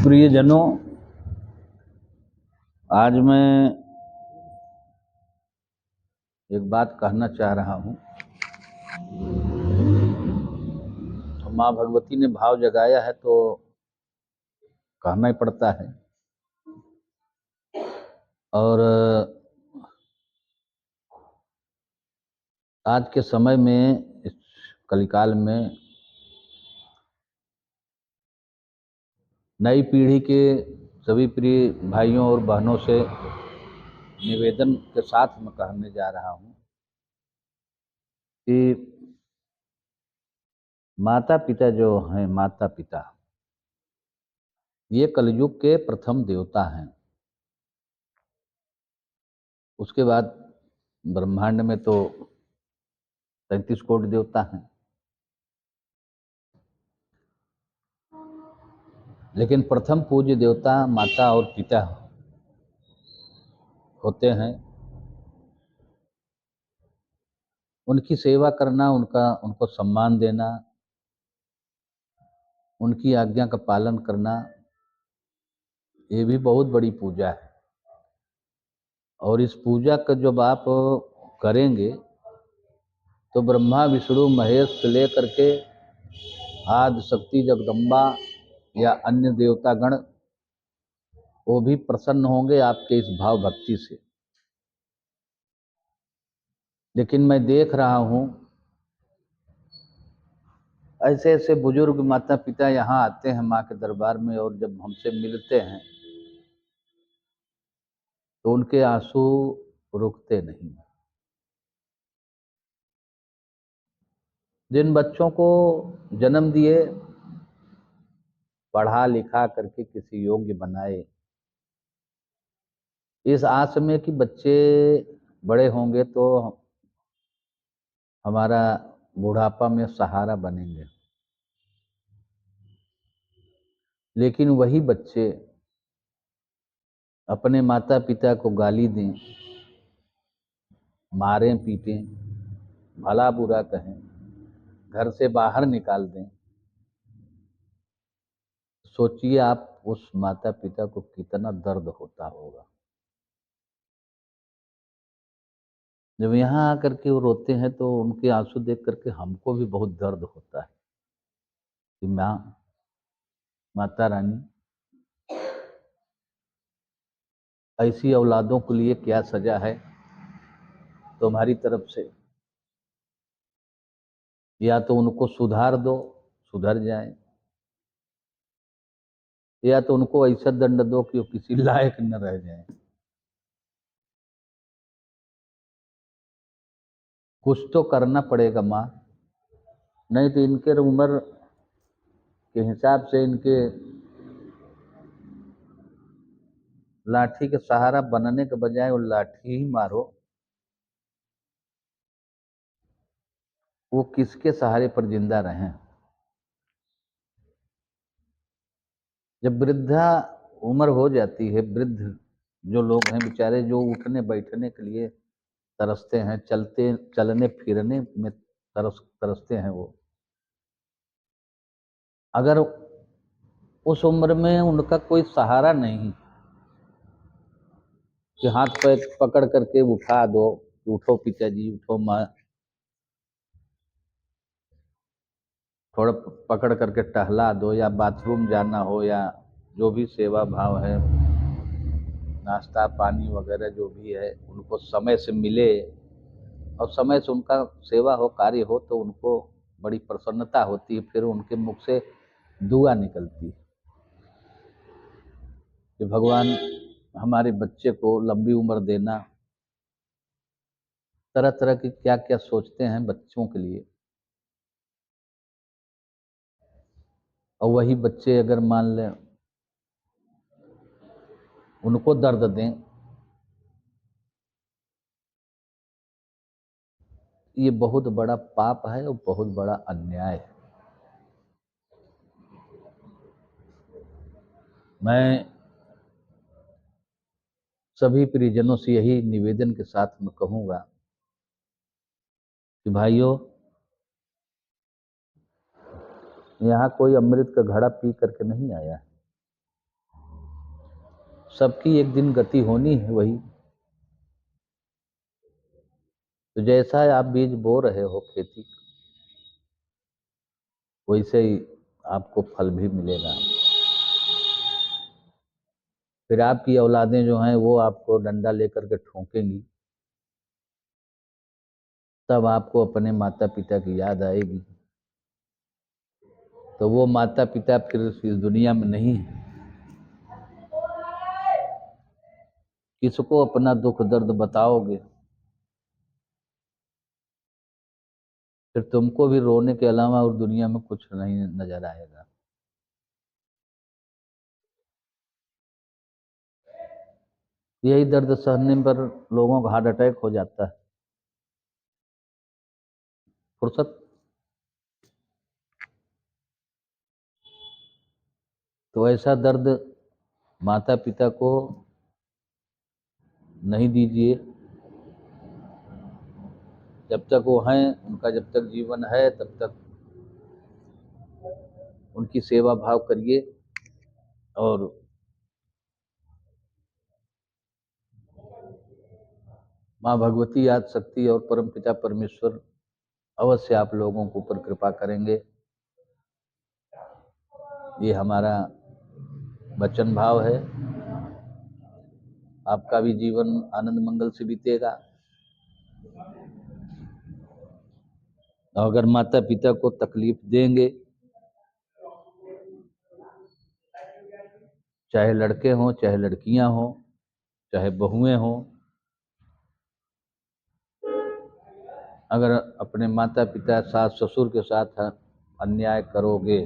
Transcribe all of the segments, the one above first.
प्रियजनों, आज मैं एक बात कहना चाह रहा हूँ। तो माँ भगवती ने भाव जगाया है तो कहना ही पड़ता है। और आज के समय में, इस कलिकाल में, नई पीढ़ी के सभी प्रिय भाइयों और बहनों से निवेदन के साथ मैं कहने जा रहा हूँ कि माता पिता जो हैं, माता पिता ये कलयुग के प्रथम देवता हैं। उसके बाद ब्रह्मांड में तो 33 कोटि देवता हैं, लेकिन प्रथम पूज्य देवता माता और पिता होते हैं। उनकी सेवा करना, उनको सम्मान देना, उनकी आज्ञा का पालन करना, ये भी बहुत बड़ी पूजा है। और इस पूजा का जब आप करेंगे तो ब्रह्मा विष्णु महेश से लेकर के आदि शक्ति जगदम्बा या अन्य देवतागण वो भी प्रसन्न होंगे आपके इस भाव भक्ति से। लेकिन मैं देख रहा हूँ ऐसे ऐसे बुजुर्ग माता पिता यहाँ आते हैं माँ के दरबार में, और जब हमसे मिलते हैं तो उनके आंसू रुकते नहीं। जिन बच्चों को जन्म दिए, पढ़ा लिखा करके किसी योग्य बनाए, इस आस में कि बच्चे बड़े होंगे तो हमारा बुढ़ापा में सहारा बनेंगे, लेकिन वही बच्चे अपने माता पिता को गाली दें, मारें पीटें, भला बुरा कहें, घर से बाहर निकाल दें। सोचिए आप उस माता पिता को कितना दर्द होता होगा। जब यहाँ आकर के वो रोते हैं तो उनके आंसू देख करके हमको भी बहुत दर्द होता है कि माता रानी ऐसी औलादों के लिए क्या सजा है तुम्हारी तरफ से। या तो उनको सुधार दो, सुधर जाए, या तो उनको ऐसा दंड दो कि वो किसी लायक न रह जाए। कुछ तो करना पड़ेगा माँ, नहीं तो इनके उम्र के हिसाब से इनके लाठी के सहारा बनने के बजाय वो लाठी ही मारो। वो किसके सहारे पर जिंदा रहें। जब वृद्धा उम्र हो जाती है, वृद्ध जो लोग हैं बेचारे, जो उठने बैठने के लिए तरसते हैं, चलने फिरने में तरसते हैं, वो अगर उस उम्र में उनका कोई सहारा नहीं कि हाथ पैर पकड़ करके उठा दो, उठो पिताजी, उठो माँ, थोड़ा पकड़ करके टहला दो, या बाथरूम जाना हो, या जो भी सेवा भाव है, नाश्ता पानी वगैरह जो भी है, उनको समय से मिले और समय से उनका सेवा हो, कार्य हो, तो उनको बड़ी प्रसन्नता होती है। फिर उनके मुख से दुआ निकलती है कि भगवान हमारे बच्चे को लंबी उम्र देना। तरह तरह की क्या क्या सोचते हैं बच्चों के लिए। और वही बच्चे अगर मान लें उनको दर्द दें, ये बहुत बड़ा पाप है और बहुत बड़ा अन्याय है। मैं सभी परिजनों से यही निवेदन के साथ मैं कहूँगा कि भाइयों, यहाँ कोई अमृत का घड़ा पी करके नहीं आया है। सबकी एक दिन गति होनी है वही। तो जैसा आप बीज बो रहे हो खेती, वैसे ही आपको फल भी मिलेगा। फिर आपकी औलादें जो हैं वो आपको डंडा लेकर के ठोकेंगी, तब आपको अपने माता पिता की याद आएगी। तो वो माता पिता फिर इस दुनिया में नहीं है। किसको अपना दुख दर्द बताओगे? फिर तुमको भी रोने के अलावा और दुनिया में कुछ नहीं नजर आएगा। यही दर्द सहने पर लोगों को हार्ट अटैक हो जाता है। फुर्सत। तो ऐसा दर्द माता पिता को नहीं दीजिए। जब तक वो हैं, उनका जब तक जीवन है तब तक उनकी सेवा भाव करिए। और माँ भगवती, याद शक्ति और परम पिता परमेश्वर अवश्य आप लोगों के ऊपर कृपा करेंगे। ये हमारा वचन भाव है। आपका भी जीवन आनंद मंगल से बीतेगा। और अगर माता पिता को तकलीफ देंगे, चाहे लड़के हों चाहे लड़कियां हों चाहे बहुएं हों, अगर अपने माता पिता सास ससुर के साथ अन्याय करोगे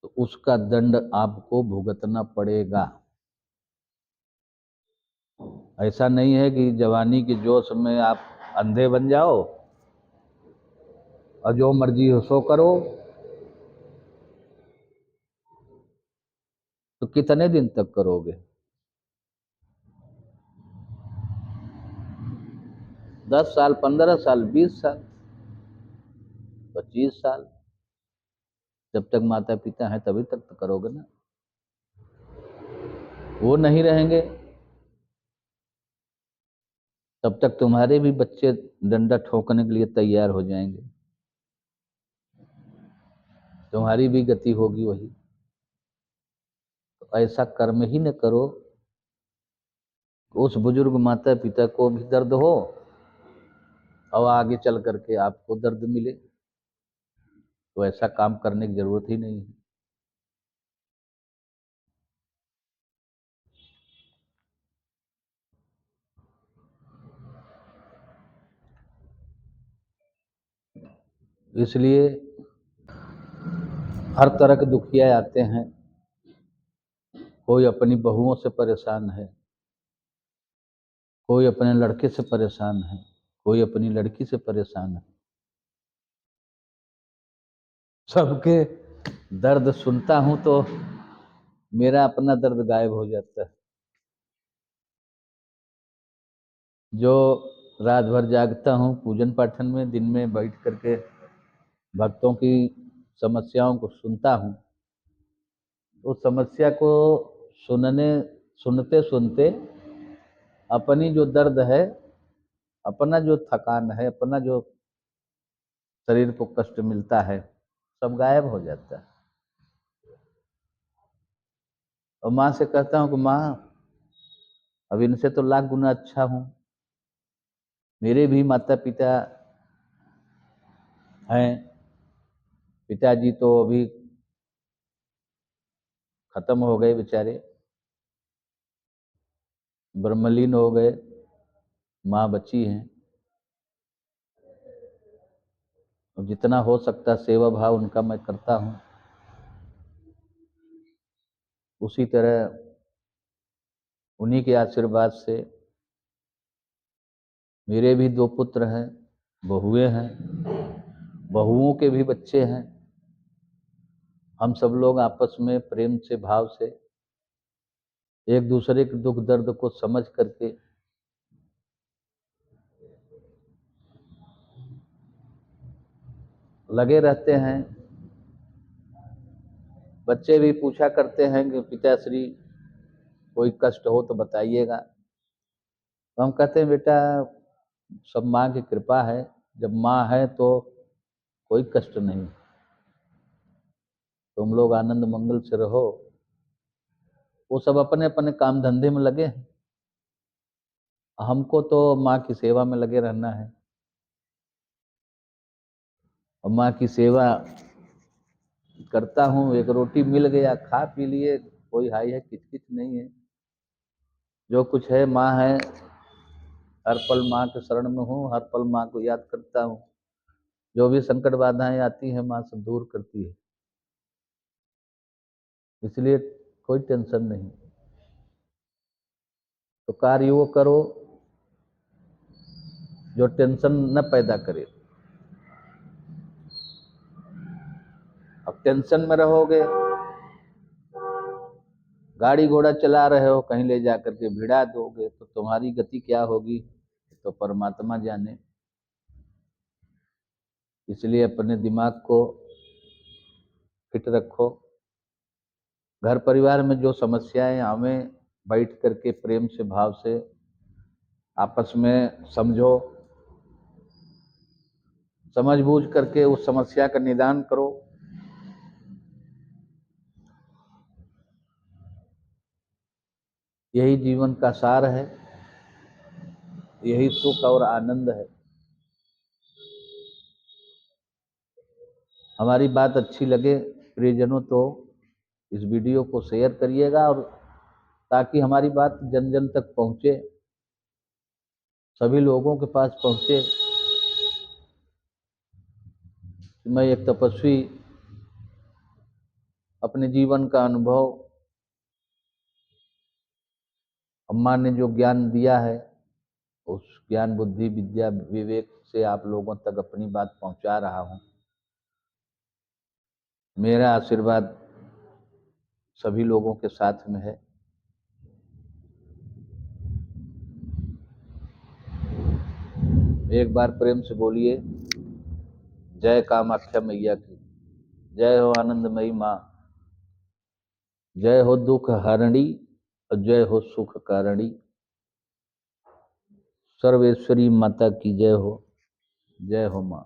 तो उसका दंड आपको भुगतना पड़ेगा। ऐसा नहीं है कि जवानी के जोश में आप अंधे बन जाओ और जो मर्जी हो सो करो। तो कितने दिन तक करोगे? 10 साल, 15 साल, 20 साल, 25 साल, जब तक माता पिता हैं तभी तक तो करोगे ना। वो नहीं रहेंगे तब तक तुम्हारे भी बच्चे डंडा ठोकने के लिए तैयार हो जाएंगे। तुम्हारी भी गति होगी वही। तो ऐसा कर्म ही न करो, उस बुजुर्ग माता पिता को भी दर्द हो और आगे चल करके आपको दर्द मिले। तो ऐसा काम करने की जरूरत ही नहीं है। इसलिए हर तरह के दुखिया आते हैं। कोई अपनी बहुओं से परेशान है, कोई अपने लड़के से परेशान है, कोई अपनी लड़की से परेशान है। सबके दर्द सुनता हूं तो मेरा अपना दर्द गायब हो जाता है। जो रात भर जागता हूँ पूजन पाठन में, दिन में बैठ करके भक्तों की समस्याओं को सुनता हूँ, उस समस्या को सुनते सुनते अपनी जो दर्द है, अपना जो थकान है, अपना जो शरीर को कष्ट मिलता है, सब गायब हो जाता है। और माँ से कहता हूँ कि माँ, अब इनसे तो लाख गुना अच्छा हूँ। मेरे भी माता पिता हैं। पिताजी तो अभी खत्म हो गए बेचारे, ब्रह्मलीन हो गए। माँ बची हैं। और जितना हो सकता सेवा भाव उनका मैं करता हूँ। उसी तरह उन्हीं के आशीर्वाद से मेरे भी 2 पुत्र हैं, बहुएं हैं, बहुओं के भी बच्चे हैं। हम सब लोग आपस में प्रेम से भाव से एक दूसरे के दुख दर्द को समझ करके लगे रहते हैं। बच्चे भी पूछा करते हैं कि पिताश्री कोई कष्ट हो तो बताइएगा। तो हम कहते हैं बेटा सब माँ की कृपा है, जब माँ है तो कोई कष्ट नहीं, तुम लोग आनंद मंगल से रहो। वो सब अपने अपने काम धंधे में लगे हैं, हमको तो माँ की सेवा में लगे रहना है। और माँ की सेवा करता हूँ, एक रोटी मिल गया खा पी लिए, कोई हाई है किचकिच नहीं है। जो कुछ है माँ है, हर पल माँ के शरण में हूँ, हर पल माँ को याद करता हूँ। जो भी संकट बाधाएं आती हैं माँ सब दूर करती है, इसलिए कोई टेंशन नहीं। तो कार्य वो करो जो टेंशन न पैदा करे। अब टेंशन में रहोगे, गाड़ी घोड़ा चला रहे हो, कहीं ले जा करके भिड़ा दोगे तो तुम्हारी गति क्या होगी तो परमात्मा जाने। इसलिए अपने दिमाग को फिट रखो। घर परिवार में जो समस्याएं हमें बैठ करके प्रेम से भाव से आपस में समझो, समझ बूझ करके उस समस्या का निदान करो। यही जीवन का सार है, यही सुख और आनंद है। हमारी बात अच्छी लगे प्रियजनों तो इस वीडियो को शेयर करिएगा, और ताकि हमारी बात जन जन तक पहुंचे, सभी लोगों के पास पहुंचे। मैं एक तपस्वी अपने जीवन का अनुभव, अम्मा ने जो ज्ञान दिया है उस ज्ञान बुद्धि विद्या विवेक से आप लोगों तक अपनी बात पहुंचा रहा हूं। मेरा आशीर्वाद सभी लोगों के साथ में है। एक बार प्रेम से बोलिए जय कामाख्या मैया की, जय हो आनंदमयी माँ, जय हो दुख हरणी और जय हो सुख कारणी। सर्वेश्वरी माता की जय हो, जय हो माँ।